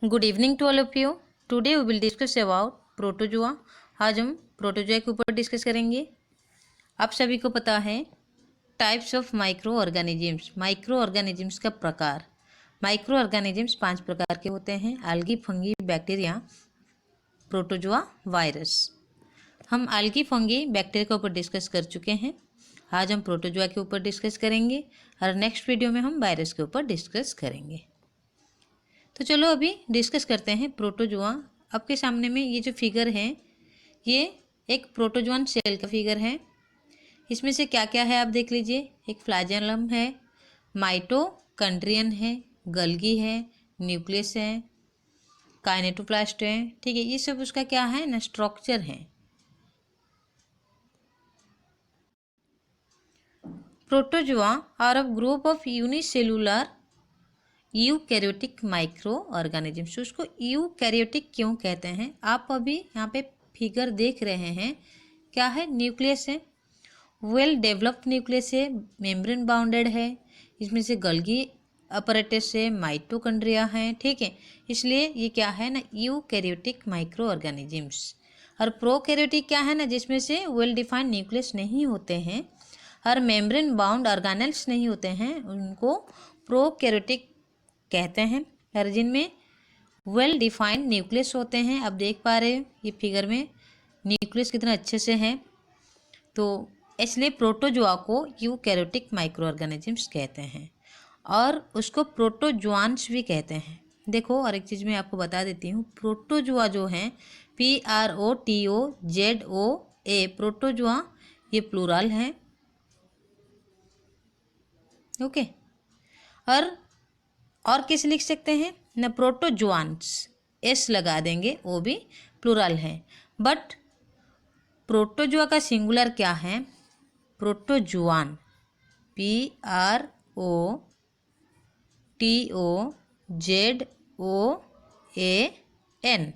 Good evening to all of you. Today we will discuss about protozoa. आज हम protozoa के ऊपर discuss करेंगे। आप सभी को पता है types of micro organisms, micro organisms का प्रकार। माइक्रो ऑर्गेनिजम्स 5 प्रकार के होते हैं: algae, fungi, bacteria, protozoa, virus. हम एल्गी, फंगी, बैक्टीरिया के ऊपर डिस्कस कर चुके हैं। आज हम प्रोटोजुआ के ऊपर डिस्कस करेंगे और नेक्स्ट वीडियो में हम वायरस के ऊपर डिस्कस करेंगे। तो चलो अभी डिस्कस करते हैं प्रोटोजुआ। आपके सामने में ये जो फिगर है ये एक प्रोटोजुआन सेल का फिगर है। इसमें से क्या क्या है आप देख लीजिए। एक फ्लैजेलम है, माइटोकॉन्ड्रियन है, गल्गी है, न्यूक्लियस है, काइनेटोप्लास्ट है। ठीक है, ये सब उसका क्या है ना, स्ट्रक्चर है। Protozoa are a group of unicellular eukaryotic micro organisms. उसको यूकैरियोटिक क्यों कहते हैं? आप अभी यहाँ पे फिगर देख रहे हैं, क्या है? न्यूक्लियस है, वेल डेवलप्ड न्यूक्लियस है, मेम्ब्रेन बाउंडेड है। इसमें से गल्गी अपरेटस है, माइटोकॉन्ड्रिया है। ठीक है, इसलिए ये क्या है ना, यूकैरियोटिक माइक्रो ऑर्गेनिजम्स। और प्रोकैरियोटिक क्या है ना, जिसमें से वेल डिफाइंड न्यूक्लियस नहीं होते हैं और मेम्ब्रेन बाउंड ऑर्गेनेल्स नहीं होते हैं, उनको प्रोकैरियोटिक कहते हैं। और जिनमें वेल डिफाइंड न्यूक्लियस होते हैं। अब देख पा रहे हैं ये फिगर में न्यूक्लियस कितना अच्छे से है। तो इसलिए प्रोटोजुआ को यूकैरियोटिक माइक्रो ऑर्गेनिजम्स कहते हैं और उसको प्रोटोजुआन्स भी कहते हैं। देखो, और एक चीज़ मैं आपको बता देती हूँ, प्रोटोजुआ जो है PROTOZOA, प्रोटोजुआ, ये प्लूरल है। ओके, और किस लिख सकते हैं ना, प्रोटोजुआन्स, एस लगा देंगे, वो भी प्लूरल है। बट प्रोटोजुआ का सिंगुलर क्या है? प्रोटोजुआन, PROTOZOAN।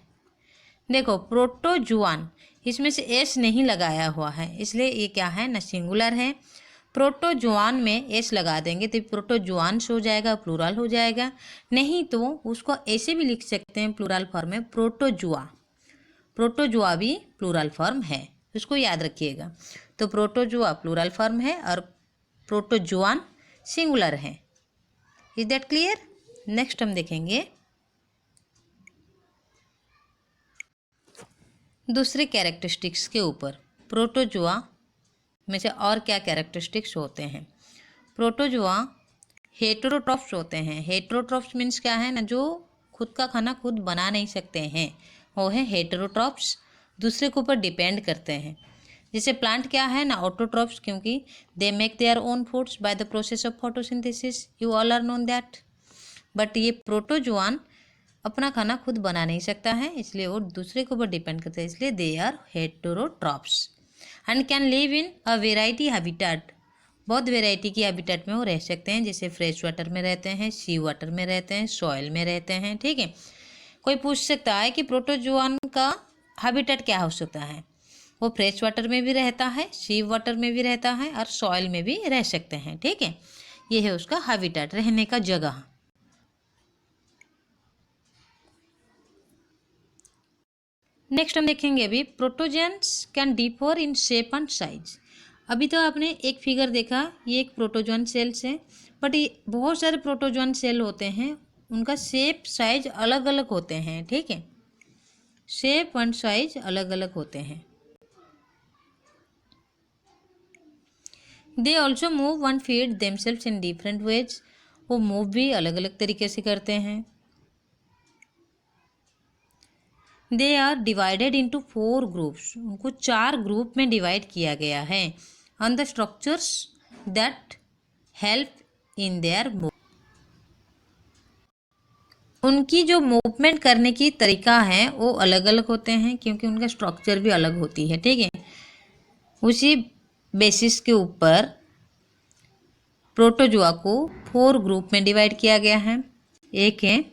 देखो, प्रोटोजुआन, इसमें से एस नहीं लगाया हुआ है, इसलिए ये क्या है ना, सिंगुलर है। प्रोटोजुआन में एस लगा देंगे तो प्रोटोजुआन्स हो जाएगा, प्लूरल हो जाएगा। नहीं तो उसको ऐसे भी लिख सकते हैं प्लूरल फॉर्म में, प्रोटोजुआ। प्रोटोजुआ भी प्लूरल फॉर्म है, उसको याद रखिएगा। तो प्रोटोजुआ प्लूरल फॉर्म है और प्रोटोजुआन सिंगुलर है। Is that clear? नेक्स्ट हम देखेंगे दूसरे कैरेक्टरिस्टिक्स के ऊपर। प्रोटोजुआ में से और क्या कैरेक्टरिस्टिक्स होते हैं? प्रोटोजुआ हेटेरोट्रॉफ्स होते हैं। हेटेरोट्रॉफ्स मीन्स क्या है ना, जो खुद का खाना खुद बना नहीं सकते हैं, वो है हेटेरोट्रॉफ्स, दूसरे के ऊपर डिपेंड करते हैं। जैसे प्लांट क्या है ना, ऑटोट्रॉफ्स, क्योंकि they make their own foods by the process of photosynthesis, you all are known that. But ये प्रोटोजुआन अपना खाना खुद बना नहीं सकता है, इसलिए वो दूसरे के ऊपर डिपेंड करते हैं, इसलिए they are heterotrophs and can live in a variety habitat. बहुत वेराइटी की हैबिटेट में वो रह सकते हैं, जैसे फ्रेश वाटर में रहते हैं, सी वाटर में रहते हैं, सॉइल में रहते हैं। ठीक है, कोई पूछ सकता है कि प्रोटोजुआन का हैबिटेट क्या हो सकता है? वो फ्रेश वाटर में भी रहता है, सी वाटर में भी रहता है और सॉइल में भी रह सकते हैं। ठीक है, ये है उसका हैबिटेट, रहने का जगह। नेक्स्ट हम देखेंगे अभी protozoans can differ in shape and size. अभी तो आपने एक फिगर देखा, ये एक प्रोटोजोन सेल्स है, बट ये बहुत सारे प्रोटोजोन सेल होते हैं, उनका शेप साइज अलग अलग होते हैं। ठीक है, शेप एंड साइज अलग अलग होते हैं। They also move and feed themselves in different ways. वो मूव भी अलग अलग तरीके से करते हैं। They are divided into 4 groups. उनको 4 ग्रुप में डिवाइड किया गया है on the structures that help in their move. उनकी जो मूवमेंट करने की तरीका है वो अलग अलग होते हैं, क्योंकि उनका स्ट्रक्चर भी अलग होती है। ठीक है, उसी बेसिस के ऊपर प्रोटोजुआ को 4 ग्रुप में डिवाइड किया गया है। एक है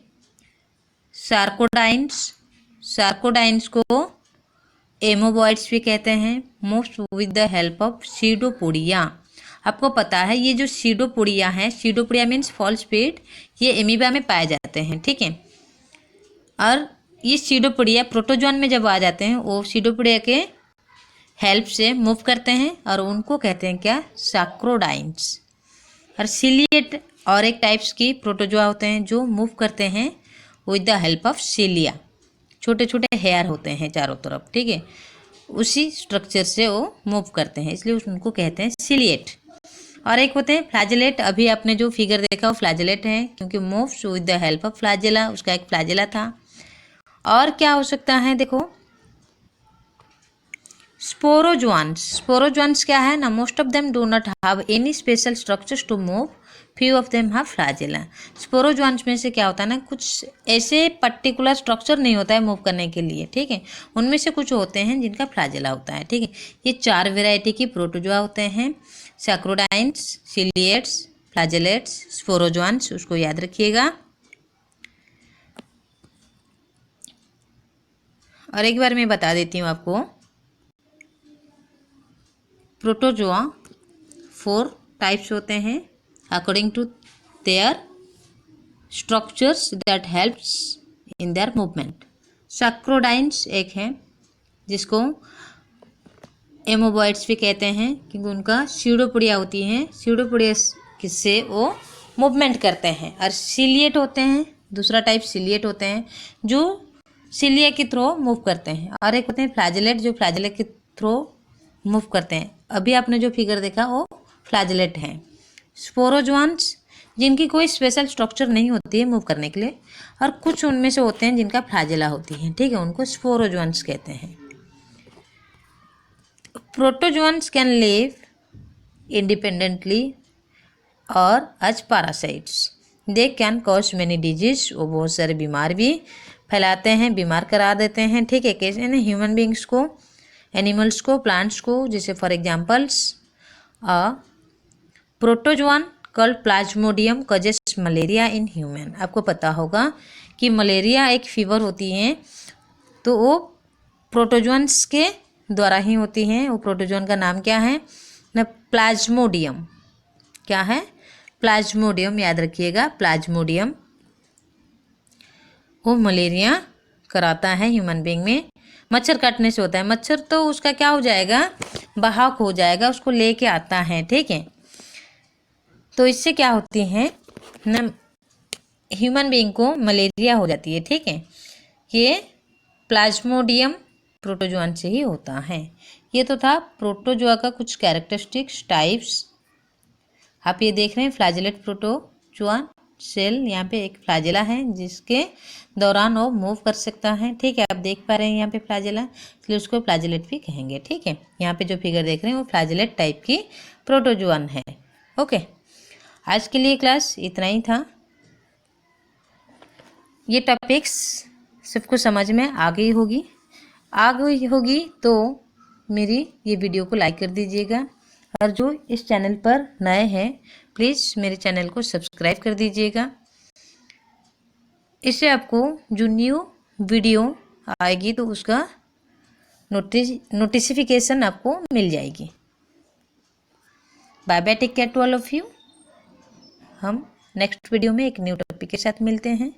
सार्कोडाइन्स। सार्कोडाइन्स को एमोबॉइड्स भी कहते हैं। Moves with the help of pseudopodia. आपको पता है ये जो सीडोपोडिया है, सीडोपोडिया मीन्स फॉल स्पीड, ये एमीबा में पाए जाते हैं। ठीक है, और ये सीडोपोडिया प्रोटोजोन में जब आ जाते हैं वो सीडोपोडिया के हेल्प से मूव करते हैं और उनको कहते हैं क्या, सैक्रोडाइंस। और सिलिएट और एक टाइप्स की प्रोटोजोआ होते हैं जो मूव करते हैं with the help of cilia. छोटे छोटे हेयर होते हैं चारों तरफ, ठीक है, उसी स्ट्रक्चर से वो मूव करते हैं, इसलिए उनको कहते हैं सिलिएट। और एक होते हैं फ्लैजेलेट। अभी आपने जो फिगर देखा वो फ्लैजेलेट है क्योंकि moves with the help of flagella, उसका एक फ्लैजेला था। और क्या हो सकता है, देखो स्पोरोजोआन्स। स्पोरोजोआन्स क्या है ना, most of them do not have any special structures to move, few of them have flagella. Sporozoans में से क्या होता है ना, कुछ ऐसे पर्टिकुलर स्ट्रक्चर नहीं होता है मूव करने के लिए, ठीक है, उनमें से कुछ होते हैं जिनका फ्लैजेला होता है, ठीक है। ये 4 वेराइटी की प्रोटोजोआ होते हैं, सैक्रोडाइंस, सिलिएट्स, फ्लैजेलेट्स, स्पोरोजोआन्स, उसको याद रखिएगा। और एक बार मैं बता देती हूँ आपको, प्रोटोजोआ 4 टाइप्स होते हैं according to their structures that helps in their movement. Sarcodines एक है जिसको एमोबॉइड्स भी कहते हैं क्योंकि उनका सीडोपोडिया होती है, सीडोपोडिया से वो मूवमेंट करते हैं। और सिलिएट होते हैं, दूसरा टाइप सिलिएट होते हैं जो सिलिया के थ्रू मूव करते हैं। और एक होते हैं फ्लैजेलेट जो फ्लैजेलेट के थ्रू मूव करते हैं। अभी आपने जो फिगर देखा वो फ्लैजेलेट हैं। स्पोरोजोआन्स जिनकी कोई स्पेशल स्ट्रक्चर नहीं होती है मूव करने के लिए, और कुछ उनमें से होते हैं जिनका फ्लैजेला होती है, ठीक है, उनको स्पोरोजोआन्स कहते हैं। प्रोटोजोआन्स कैन लिव इंडिपेंडेंटली और as parasites. They can cause many disease, वो बहुत सारे बीमार भी फैलाते हैं, बीमार करा देते हैं, ठीक है, कैसे ना ह्यूमन बींग्स को, एनिमल्स को, प्लांट्स को, जैसे for examples protozoan called Plasmodium causes malaria in human. आपको पता होगा कि मलेरिया एक फीवर होती है तो वो प्रोटोजोन्स के द्वारा ही होती हैं। वो प्रोटोजोन का नाम क्या है ना, प्लाज्मोडियम। क्या है, प्लाज्मोडियम, याद रखिएगा प्लाज्मोडियम। वो मलेरिया कराता है ह्यूमन बींग में। मच्छर काटने से होता है, मच्छर तो उसका क्या हो जाएगा, बहाव हो जाएगा, उसको लेके आता है, ठीक है। तो इससे क्या होती है ना, ह्यूमन बींग को मलेरिया हो जाती है, ठीक है। ये प्लाज्मोडियम प्रोटोजोआन से ही होता है। ये तो था प्रोटोजोआ का कुछ कैरेक्टरिस्टिक्स टाइप्स। आप ये देख रहे हैं फ्लैजेलेट प्रोटोजोआ सेल, यहाँ पे एक फ्लैजेला है जिसके दौरान वो मूव कर सकता है, ठीक है। आप देख पा रहे हैं यहाँ पे फ्लैजेला, इसलिए उसको फ्लैजेलेट भी कहेंगे, ठीक है। यहाँ पे जो फिगर देख रहे हैं वो फ्लैजेलेट टाइप की प्रोटोजोआन है। ओके, आज के लिए क्लास इतना ही था। ये टॉपिक्स सबको समझ में आ गई होगी तो मेरी ये वीडियो को लाइक कर दीजिएगा। और जो इस चैनल पर नए हैं प्लीज़ मेरे चैनल को सब्सक्राइब कर दीजिएगा। इससे आपको जो न्यू वीडियो आएगी तो उसका नोटिफिकेशन आपको मिल जाएगी। Bye bye, take care to all of you. हम नेक्स्ट वीडियो में एक न्यू टॉपिक के साथ मिलते हैं।